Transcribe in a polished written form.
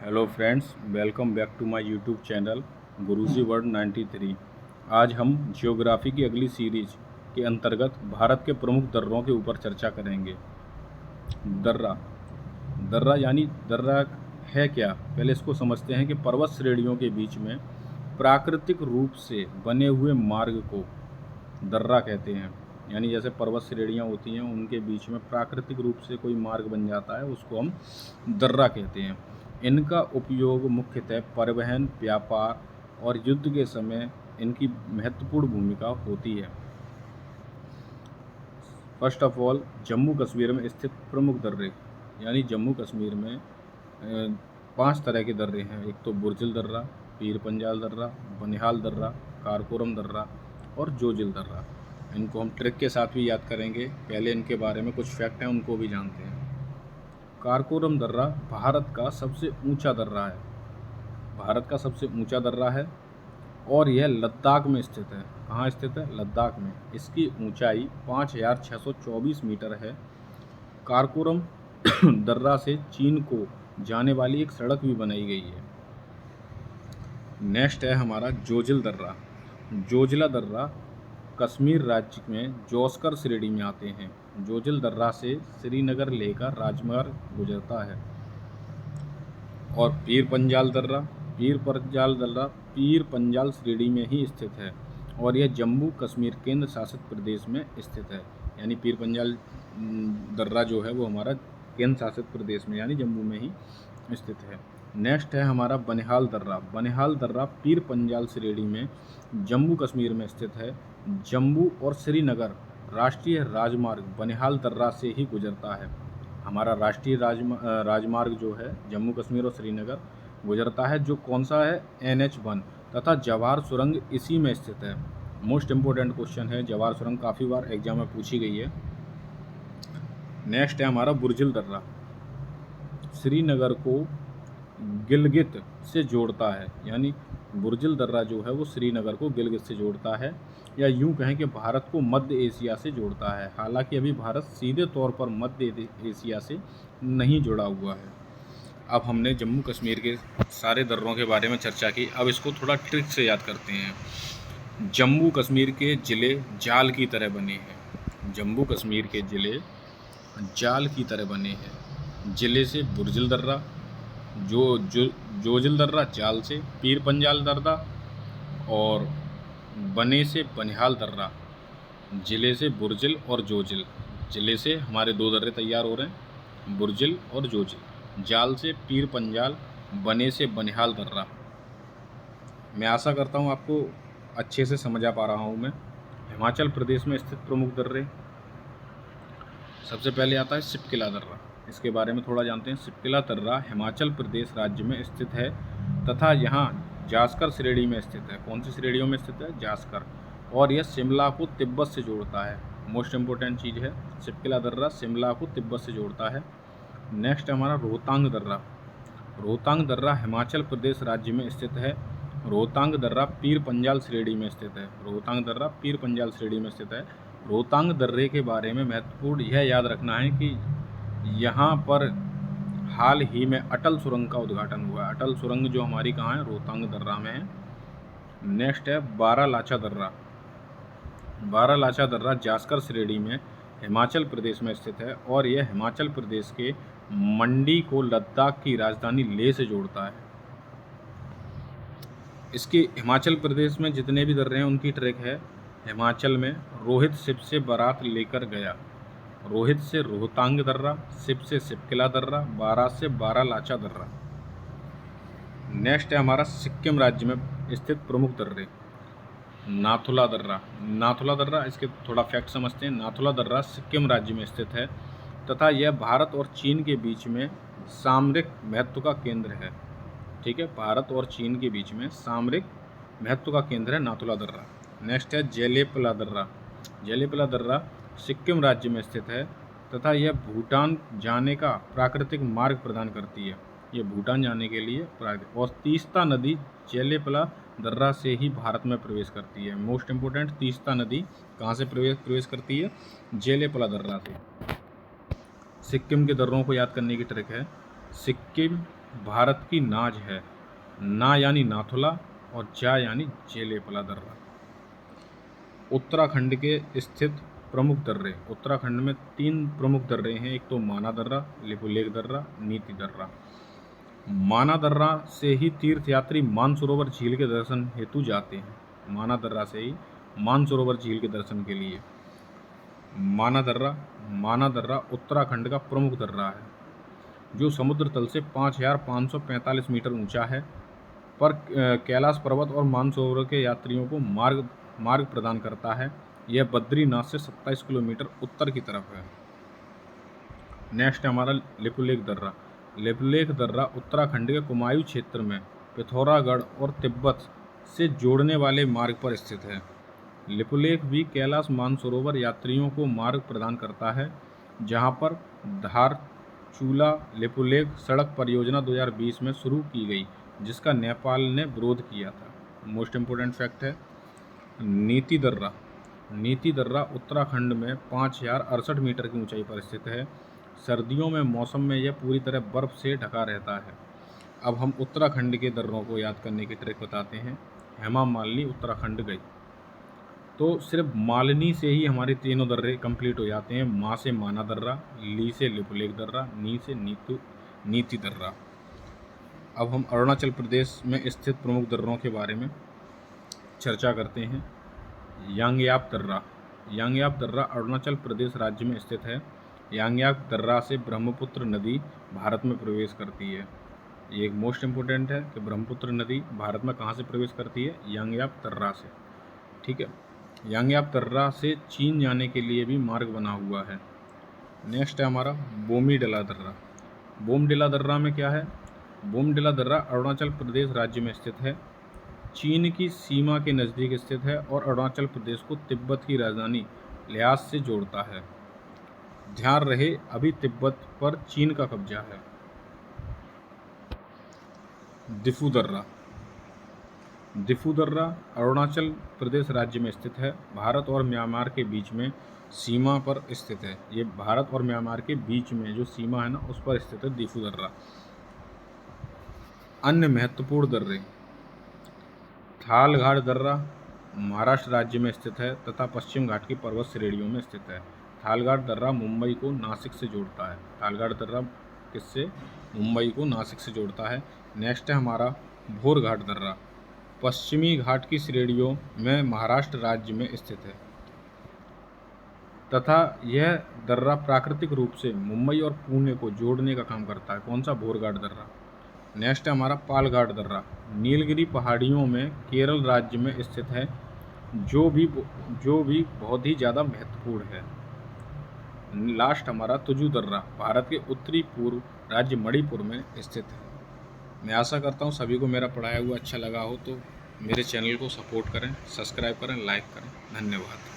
Hello friends, welcome back to my YouTube channel Guruji world 93। आज हम geography की अगली सीरीज के अंतर्गत भारत के प्रमुख दर्रों के ऊपर चर्चा करेंगे। दर्रा दर्रा यानी दर्रा है क्या, पहले इसको समझते हैं कि पर्वत श्रेणियों के बीच में प्राकृतिक रूप से बने हुए मार्ग को दर्रा कहते हैं। यानी जैसे पर्वत श्रेणियाँ होती हैं, उनके बीच में प्राकृतिक रूप से कोई मार्ग बन जाता है, उसको हम दर्रा कहते हैं। इनका उपयोग मुख्यतः परिवहन, व्यापार और युद्ध के समय इनकी महत्वपूर्ण भूमिका होती है। First of all, Jammu Kashmir में स्थित प्रमुख दर्रे, यानी जम्मू कश्मीर में 5 तरह के दर्रे हैं। एक तो बुर्जिल दर्रा, पीर पंजाल दर्रा, बनिहाल दर्रा, कारकोरम दर्रा और जोजिल दर्रा। इनको हम ट्रिक के साथ भी याद करेंगे। पहले इनके बारे में कुछ फैक्ट हैं, उनको भी जानते हैं। कारकोरम दर्रा भारत का सबसे ऊंचा दर्रा है। भारत का सबसे ऊंचा दर्रा है और यह लद्दाख में स्थित है। कहाँ स्थित है? लद्दाख में। इसकी ऊंचाई 5624 मीटर है। कारकोरम दर्रा से चीन को जाने वाली एक सड़क भी बनाई गई है। नेक्स्ट है हमारा जोजिल दर्रा। जोजिला दर्रा कश्मीर राज्य में जोस्कर श्रेणी में आते हैं। जोजिल दर्रा से श्रीनगर लेकर राजमार्ग गुजरता है। और पीर पंजाल दर्रा पीर पंजाल श्रेणी में ही स्थित है और यह जम्मू कश्मीर केंद्र शासित प्रदेश में स्थित है। यानी पीर पंजाल दर्रा जो है वो हमारा केंद्र शासित प्रदेश में यानी जम्मू में ही स्थित है। नेक्स्ट है हमारा बनिहाल दर्रा। बनिहाल दर्रा पीर पंजाल श्रेणी में जम्मू कश्मीर में स्थित है। जम्मू और श्रीनगर राष्ट्रीय राजमार्ग बनिहाल दर्रा से ही गुजरता है। हमारा राष्ट्रीय राजमार्ग जो है जम्मू कश्मीर और श्रीनगर गुजरता है, जो कौन सा है? NH1। तथा जवाहर सुरंग इसी में स्थित है। मोस्ट इम्पोर्टेंट क्वेश्चन है, जवाहर सुरंग काफ़ी बार एग्जाम में पूछी गई है। नेक्स्ट है हमारा बुर्जिल दर्रा। श्रीनगर को गिलगित से जोड़ता है। यानी बुर्जिल दर्रा जो है वो श्रीनगर को गिलगित से जोड़ता है, या यूं कहें कि भारत को मध्य एशिया से जोड़ता है। हालांकि अभी भारत सीधे तौर पर मध्य एशिया से नहीं जुड़ा हुआ है। अब हमने जम्मू कश्मीर के सारे दर्रों के बारे में चर्चा की। अब इसको थोड़ा ट्रिक से याद करते हैं। जम्मू कश्मीर के ज़िले जाल की तरह बने हैं। जम्मू कश्मीर के ज़िले जाल की तरह बने हैं। ज़िले से बुर्जिल दर्रा, जोजिल दर्रा जाल से, पीर पंजाल दर्रा और बने से बनिहाल दर्रा। ज़िले से बुर्जिल और जोजिल। ज़िले से हमारे 2 दर्रे तैयार हो रहे हैं, बुर्जिल और जोजिल। जाल से पीर पंजाल, बने से बनिहाल दर्रा। मैं आशा करता हूँ आपको अच्छे से समझ आ पा रहा हूँ मैं। हिमाचल प्रदेश में स्थित प्रमुख दर्रे, सबसे पहले आता है सिपकिला दर्रा। इसके बारे में थोड़ा जानते हैं। सिपकिला दर्रा हिमाचल प्रदेश राज्य में स्थित है तथा यहाँ जास्कर श्रेणी में स्थित है। कौन सी श्रेणियों में स्थित है? जास्कर। और यह शिमला को तिब्बत से जोड़ता है। मोस्ट इम्पोर्टेंट चीज़ है, सिपकिला दर्रा शिमला को तिब्बत से जोड़ता है। नेक्स्ट हमारा रोहतांग दर्रा। रोहतांग दर्रा हिमाचल प्रदेश राज्य में स्थित है। रोहतांग दर्रा पीर पंजाल श्रेणी में स्थित है। रोहतांग दर्रा पीर पंजाल श्रेणी में स्थित है। रोहतांग दर्रे के बारे में महत्वपूर्ण यह याद रखना है कि यहाँ पर हाल ही में अटल सुरंग का उद्घाटन हुआ है। अटल सुरंग जो हमारी कहाँ है? रोहतांग दर्रा में है। नेक्स्ट है बारालाचा दर्रा। बारालाचा दर्रा जास्कर श्रेणी में हिमाचल प्रदेश में स्थित है और यह हिमाचल प्रदेश के मंडी को लद्दाख की राजधानी लेह से जोड़ता है। इसके हिमाचल प्रदेश में जितने भी दर्रे हैं उनकी ट्रैक है। हिमाचल में रोहित शिप से बारात लेकर गया, रोहित से रोहतांग दर्रा, शिप से सिपकिला दर्रा, बारा से बारालाचा दर्रा। नेक्स्ट है हमारा सिक्किम राज्य में स्थित प्रमुख दर्रे। नाथुला दर्रा। नाथुला दर्रा, इसके थोड़ा फैक्ट समझते हैं। नाथुला दर्रा सिक्किम राज्य में स्थित है तथा यह भारत और चीन के बीच में सामरिक महत्व का केंद्र है। ठीक है, भारत और चीन के बीच में सामरिक महत्व का केंद्र है नाथुला दर्रा। नेक्स्ट है जेलेपला दर्रा। जेलेपला दर्रा सिक्किम राज्य में स्थित है तथा यह भूटान जाने का प्राकृतिक मार्ग प्रदान करती है। ये भूटान जाने के लिए और तीस्ता नदी जेलेपला दर्रा से ही भारत में प्रवेश करती है। मोस्ट इम्पोर्टेंट, तीस्ता नदी कहाँ से प्रवेश करती है? जेलेपला दर्रा से। सिक्किम के दर्रों को याद करने की ट्रिक है। सिक्किम भारत की नाज है। ना यानी नाथुला और जा यानी जेलेपला दर्रा। उत्तराखंड के स्थित प्रमुख दर्रे। उत्तराखंड में 3 प्रमुख दर्रे हैं, एक तो माना दर्रा, लिपुलेख दर्रा, नीति दर्रा। माना दर्रा से ही तीर्थयात्री मानसरोवर झील के दर्शन हेतु जाते हैं। माना दर्रा से ही मानसरोवर झील के दर्शन के लिए। माना दर्रा उत्तराखंड का प्रमुख दर्रा है जो समुद्र तल से 5,545 मीटर ऊंचा है, पर कैलाश पर्वत और मानसरोवर के यात्रियों को मार्ग प्रदान करता है। यह बद्रीनाथ से 27 किलोमीटर उत्तर की तरफ है। नेक्स्ट है हमारा लिपुलेख दर्रा। लिपुलेख दर्रा उत्तराखंड के कुमायूं क्षेत्र में पिथौरागढ़ और तिब्बत से जोड़ने वाले मार्ग पर स्थित है। लिपुलेख भी कैलाश मानसरोवर यात्रियों को मार्ग प्रदान करता है, जहां पर धारचूला लिपुलेख सड़क परियोजना 2020 में शुरू की गई, जिसका नेपाल ने विरोध किया था। मोस्ट इम्पोर्टेंट फैक्ट है नीति दर्रा। नीति दर्रा उत्तराखंड में 5,068 मीटर की ऊंचाई पर स्थित है। सर्दियों में मौसम में यह पूरी तरह बर्फ से ढका रहता है। अब हम उत्तराखंड के दर्रों को याद करने की ट्रिक बताते हैं। हेमा मालिनी उत्तराखंड गई तो सिर्फ मालिनी से ही हमारे तीनों दर्रे कंप्लीट हो जाते हैं। माँ से माना दर्रा, ली से लिपुलेख दर्रा, नी से नीति दर्रा। अब हम अरुणाचल प्रदेश में स्थित प्रमुख दर्रों के बारे में चर्चा करते हैं। यांगयाप दर्रा। यांगयाप दर्रा अरुणाचल प्रदेश राज्य में स्थित है। यांगयाप दर्रा से ब्रह्मपुत्र नदी भारत में प्रवेश करती है। ये एक मोस्ट इम्पोर्टेंट है कि ब्रह्मपुत्र नदी भारत में कहाँ से प्रवेश करती है? यांगयाप दर्रा से। ठीक है, यांगयाप दर्रा से चीन जाने के लिए भी मार्ग बना हुआ है। नेक्स्ट है हमारा बोमडिला दर्रा। बोमडिला दर्रा में क्या है? बोमडिला दर्रा अरुणाचल प्रदेश राज्य में स्थित है, चीन की सीमा के नज़दीक स्थित है और अरुणाचल प्रदेश को तिब्बत की राजधानी ल्यास से जोड़ता है। ध्यान रहे अभी तिब्बत पर चीन का कब्जा है। दिफू दर्रा। दिफू दर्रा अरुणाचल प्रदेश राज्य में स्थित है, भारत और म्यांमार के बीच में सीमा पर स्थित है। ये भारत और म्यांमार के बीच में जो सीमा है ना, उस पर स्थित है दिफू दर्रा। अन्य महत्वपूर्ण दर्रे। थालघाट दर्रा महाराष्ट्र राज्य में स्थित है तथा पश्चिम घाट की पर्वत श्रेणियों में स्थित है। थालघाट दर्रा मुंबई को नासिक से जोड़ता है। थालघाट दर्रा किससे? मुंबई को नासिक से जोड़ता है। नेक्स्ट है हमारा भोरघाट दर्रा, पश्चिमी घाट की श्रेणियों में महाराष्ट्र राज्य में स्थित है तथा यह दर्रा प्राकृतिक रूप से मुंबई और पुणे को जोड़ने का काम करता है। कौन सा? भोरघाट दर्रा। नेक्स्ट है हमारा पालघाट दर्रा, नीलगिरी पहाड़ियों में केरल राज्य में स्थित है, जो भी बहुत ही ज़्यादा महत्वपूर्ण है। लास्ट हमारा तुजू दर्रा, भारत के उत्तरी पूर्व राज्य मणिपुर में स्थित है। मैं आशा करता हूँ सभी को मेरा पढ़ाया हुआ अच्छा लगा हो, तो मेरे चैनल को सपोर्ट करें, सब्सक्राइब करें, लाइक करें। धन्यवाद।